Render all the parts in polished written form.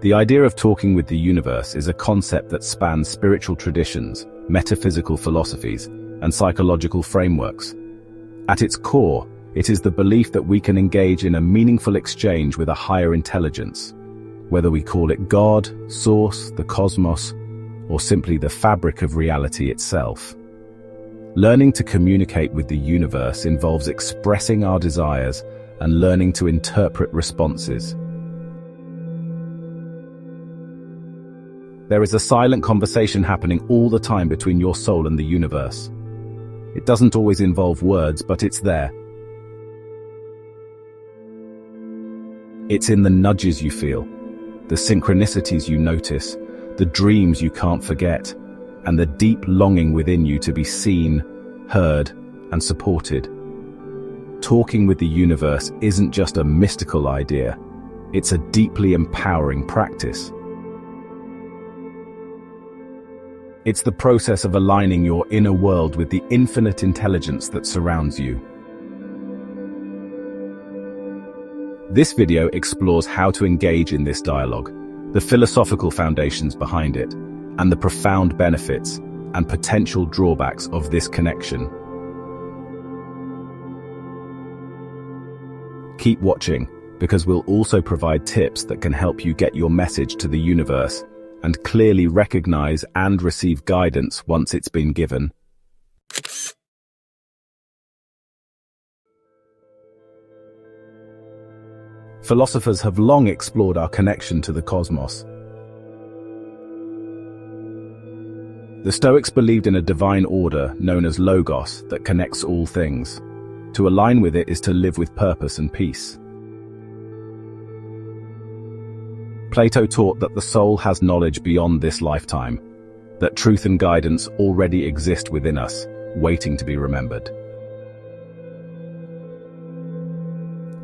The idea of talking with the universe is a concept that spans spiritual traditions, metaphysical philosophies, and psychological frameworks. At its core, it is the belief that we can engage in a meaningful exchange with a higher intelligence, whether we call it God, Source, the cosmos, or simply the fabric of reality itself. Learning to communicate with the universe involves expressing our desires and learning to interpret responses. There is a silent conversation happening all the time between your soul and the universe. It doesn't always involve words, but it's there. It's in the nudges you feel, the synchronicities you notice, the dreams you can't forget, and the deep longing within you to be seen, heard, and supported. Talking with the universe isn't just a mystical idea, it's a deeply empowering practice. It's the process of aligning your inner world with the infinite intelligence that surrounds you. This video explores how to engage in this dialogue, the philosophical foundations behind it, and the profound benefits and potential drawbacks of this connection. Keep watching, because we'll also provide tips that can help you get your message to the universe and clearly recognize and receive guidance once it's been given. Philosophers have long explored our connection to the cosmos. The Stoics believed in a divine order known as Logos that connects all things. To align with it is to live with purpose and peace. Plato taught that the soul has knowledge beyond this lifetime, that truth and guidance already exist within us, waiting to be remembered.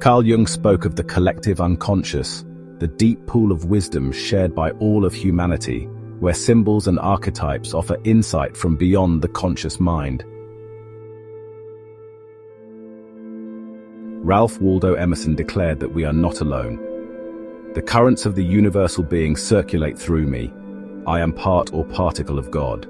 Carl Jung spoke of the collective unconscious, the deep pool of wisdom shared by all of humanity, where symbols and archetypes offer insight from beyond the conscious mind. Ralph Waldo Emerson declared that we are not alone. The currents of the universal being circulate through me. I am part or particle of God.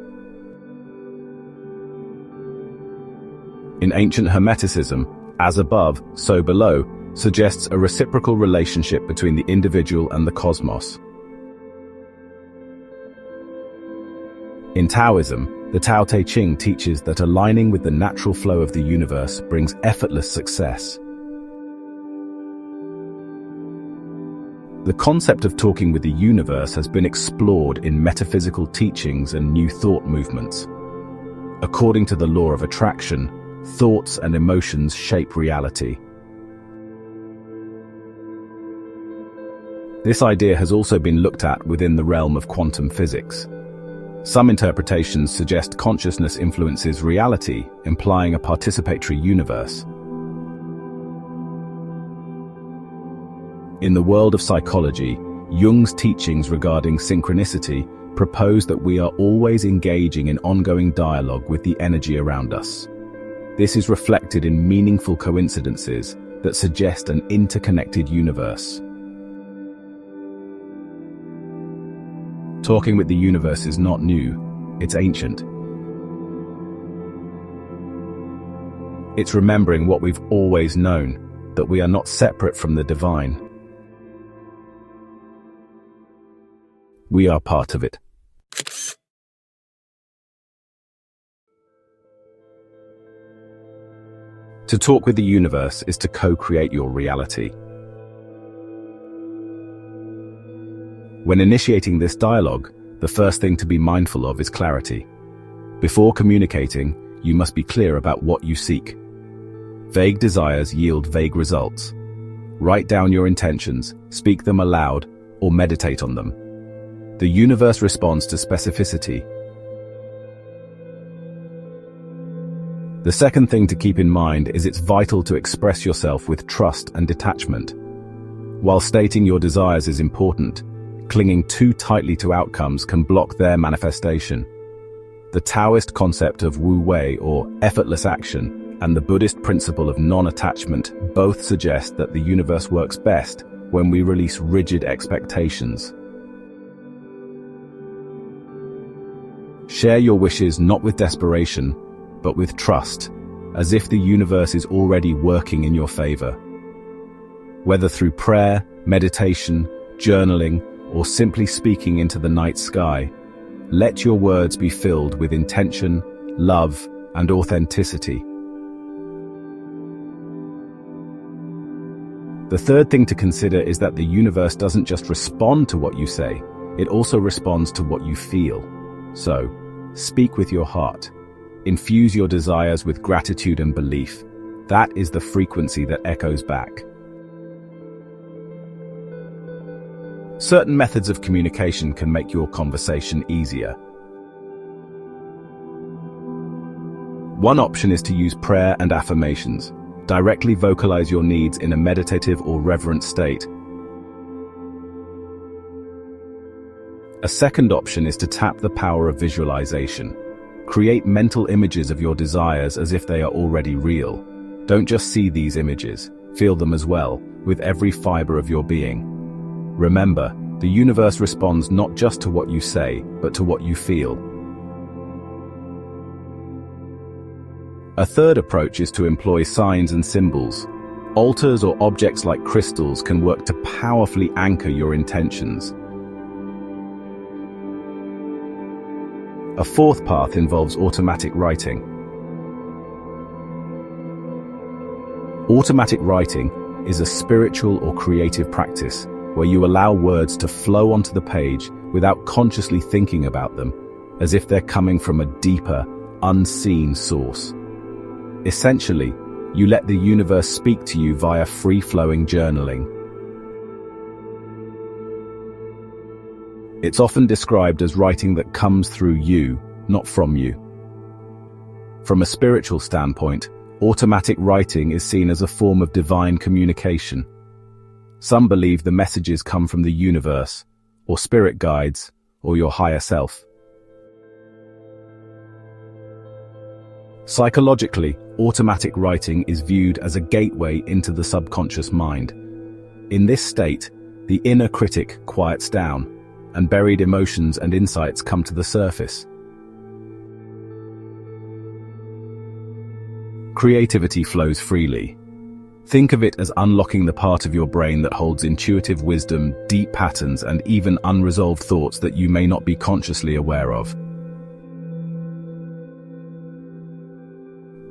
In ancient Hermeticism, as above, so below, suggests a reciprocal relationship between the individual and the cosmos. In Taoism, the Tao Te Ching teaches that aligning with the natural flow of the universe brings effortless success. The concept of talking with the universe has been explored in metaphysical teachings and new thought movements. According to the law of attraction, thoughts and emotions shape reality. This idea has also been looked at within the realm of quantum physics. Some interpretations suggest consciousness influences reality, implying a participatory universe. In the world of psychology, Jung's teachings regarding synchronicity propose that we are always engaging in ongoing dialogue with the energy around us. This is reflected in meaningful coincidences that suggest an interconnected universe. Talking with the universe is not new, it's ancient. It's remembering what we've always known, that we are not separate from the divine. We are part of it. To talk with the universe is to co-create your reality. When initiating this dialogue, the first thing to be mindful of is clarity. Before communicating, you must be clear about what you seek. Vague desires yield vague results. Write down your intentions, speak them aloud, or meditate on them. The universe responds to specificity. The second thing to keep in mind is it's vital to express yourself with trust and detachment. While stating your desires is important, clinging too tightly to outcomes can block their manifestation. The Taoist concept of Wu Wei, or effortless action, and the Buddhist principle of non-attachment both suggest that the universe works best when we release rigid expectations. Share your wishes not with desperation, but with trust, as if the universe is already working in your favor. Whether through prayer, meditation, journaling, or simply speaking into the night sky, let your words be filled with intention, love, and authenticity. The third thing to consider is that the universe doesn't just respond to what you say, it also responds to what you feel. So, speak with your heart. Infuse your desires with gratitude and belief. That is the frequency that echoes back. Certain methods of communication can make your conversation easier. One option is to use prayer and affirmations. Directly vocalize your needs in a meditative or reverent state. A second option is to tap the power of visualization. Create mental images of your desires as if they are already real. Don't just see these images, feel them as well, with every fiber of your being. Remember, the universe responds not just to what you say, but to what you feel. A third approach is to employ signs and symbols. Altars or objects like crystals can work to powerfully anchor your intentions. A fourth path involves automatic writing. Automatic writing is a spiritual or creative practice where you allow words to flow onto the page without consciously thinking about them, as if they're coming from a deeper, unseen source. Essentially, you let the universe speak to you via free-flowing journaling. It's often described as writing that comes through you, not from you. From a spiritual standpoint, automatic writing is seen as a form of divine communication. Some believe the messages come from the universe, or spirit guides, or your higher self. Psychologically, automatic writing is viewed as a gateway into the subconscious mind. In this state, the inner critic quiets down, and buried emotions and insights come to the surface. Creativity flows freely. Think of it as unlocking the part of your brain that holds intuitive wisdom, deep patterns, and even unresolved thoughts that you may not be consciously aware of.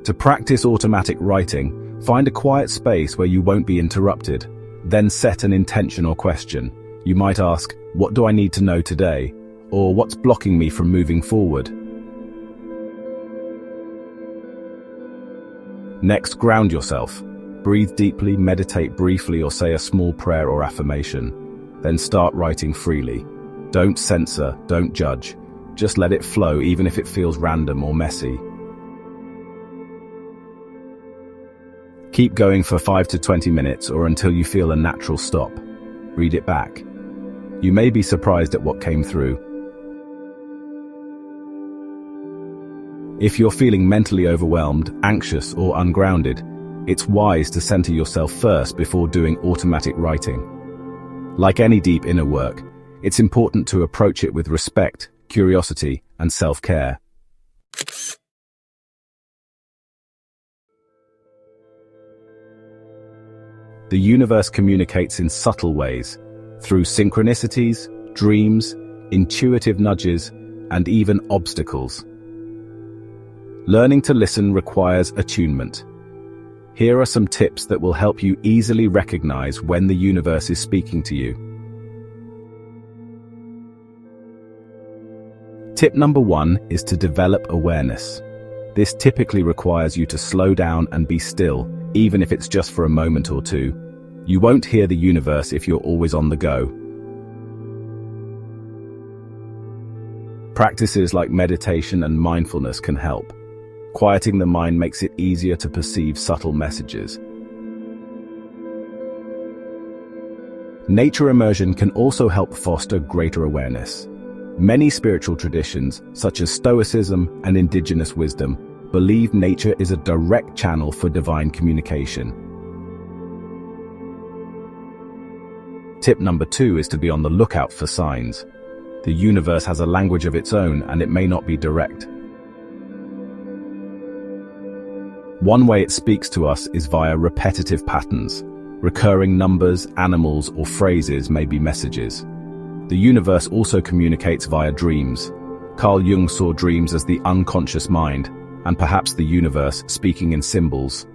To practice automatic writing, find a quiet space where you won't be interrupted. Then set an intention or question. You might ask, "What do I need to know today?" Or "What's blocking me from moving forward?" Next, ground yourself. Breathe deeply, meditate briefly, or say a small prayer or affirmation. Then start writing freely. Don't censor, don't judge. Just let it flow, even if it feels random or messy. Keep going for 5 to 20 minutes or until you feel a natural stop. Read it back. You may be surprised at what came through. If you're feeling mentally overwhelmed, anxious, or ungrounded, it's wise to center yourself first before doing automatic writing. Like any deep inner work, it's important to approach it with respect, curiosity, and self-care. The universe communicates in subtle ways, through synchronicities, dreams, intuitive nudges, and even obstacles. Learning to listen requires attunement. Here are some tips that will help you easily recognize when the universe is speaking to you. Tip number 1 is to develop awareness. This typically requires you to slow down and be still, even if it's just for a moment or two. You won't hear the universe if you're always on the go. Practices like meditation and mindfulness can help. Quieting the mind makes it easier to perceive subtle messages. Nature immersion can also help foster greater awareness. Many spiritual traditions, such as Stoicism and indigenous wisdom, believe nature is a direct channel for divine communication. Tip number 2 is to be on the lookout for signs. The universe has a language of its own, and it may not be direct. One way it speaks to us is via repetitive patterns. Recurring numbers, animals, or phrases may be messages. The universe also communicates via dreams. Carl Jung saw dreams as the unconscious mind, and perhaps the universe speaking in symbols.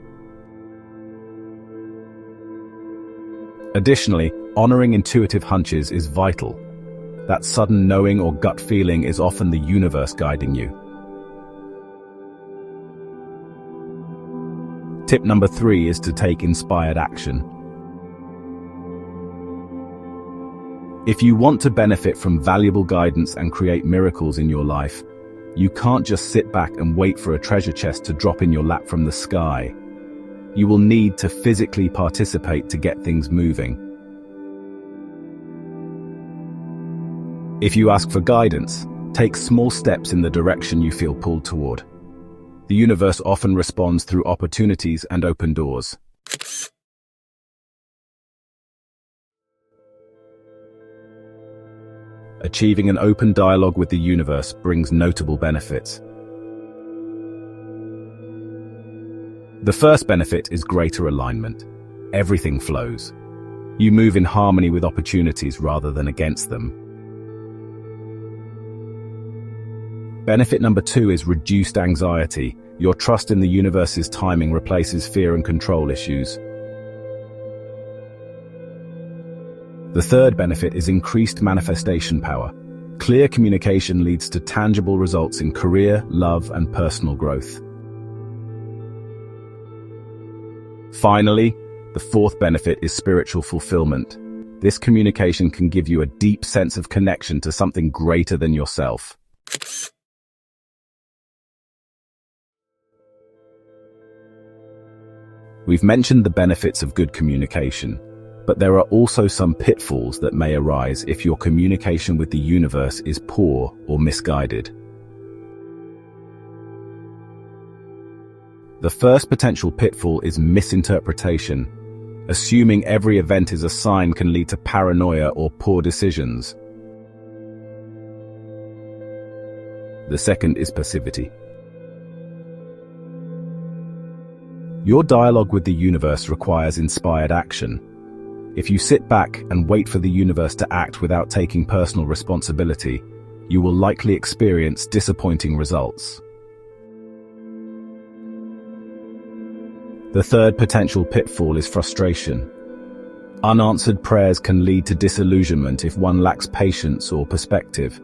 Additionally, honoring intuitive hunches is vital. That sudden knowing or gut feeling is often the universe guiding you. Tip number 3 is to take inspired action. If you want to benefit from valuable guidance and create miracles in your life, you can't just sit back and wait for a treasure chest to drop in your lap from the sky. You will need to physically participate to get things moving. If you ask for guidance, take small steps in the direction you feel pulled toward. The universe often responds through opportunities and open doors. Achieving an open dialogue with the universe brings notable benefits. The first benefit is greater alignment. Everything flows. You move in harmony with opportunities rather than against them. Benefit number 2 is reduced anxiety. Your trust in the universe's timing replaces fear and control issues. The third benefit is increased manifestation power. Clear communication leads to tangible results in career, love, and personal growth. Finally, the fourth benefit is spiritual fulfillment. This communication can give you a deep sense of connection to something greater than yourself. We've mentioned the benefits of good communication, but there are also some pitfalls that may arise if your communication with the universe is poor or misguided. The first potential pitfall is misinterpretation. Assuming every event is a sign can lead to paranoia or poor decisions. The second is passivity. Your dialogue with the universe requires inspired action. If you sit back and wait for the universe to act without taking personal responsibility, you will likely experience disappointing results. The third potential pitfall is frustration. Unanswered prayers can lead to disillusionment if one lacks patience or perspective.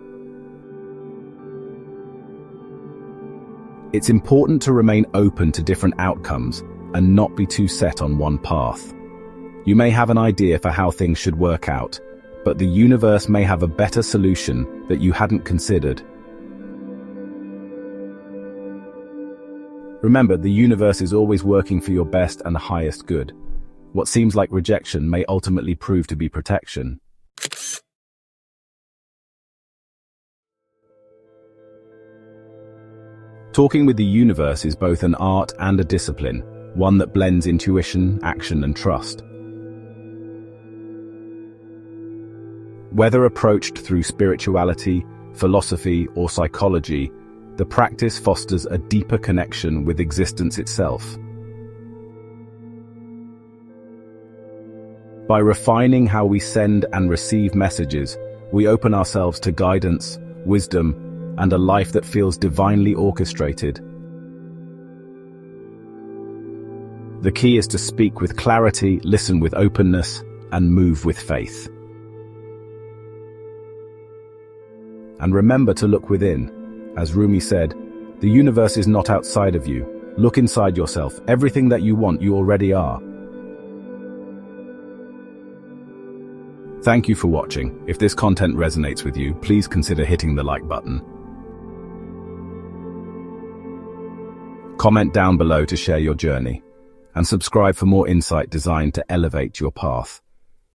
It's important to remain open to different outcomes and not be too set on one path. You may have an idea for how things should work out, but the universe may have a better solution that you hadn't considered. Remember, the universe is always working for your best and highest good. What seems like rejection may ultimately prove to be protection. Talking with the universe is both an art and a discipline, one that blends intuition, action, and trust. Whether approached through spirituality, philosophy, or psychology, the practice fosters a deeper connection with existence itself. By refining how we send and receive messages, we open ourselves to guidance, wisdom, and a life that feels divinely orchestrated. The key is to speak with clarity, listen with openness, and move with faith. And remember to look within. As Rumi said, the universe is not outside of you. Look inside yourself. Everything that you want, you already are. Thank you for watching. If this content resonates with you, please consider hitting the like button. Comment down below to share your journey, and subscribe for more insight designed to elevate your path.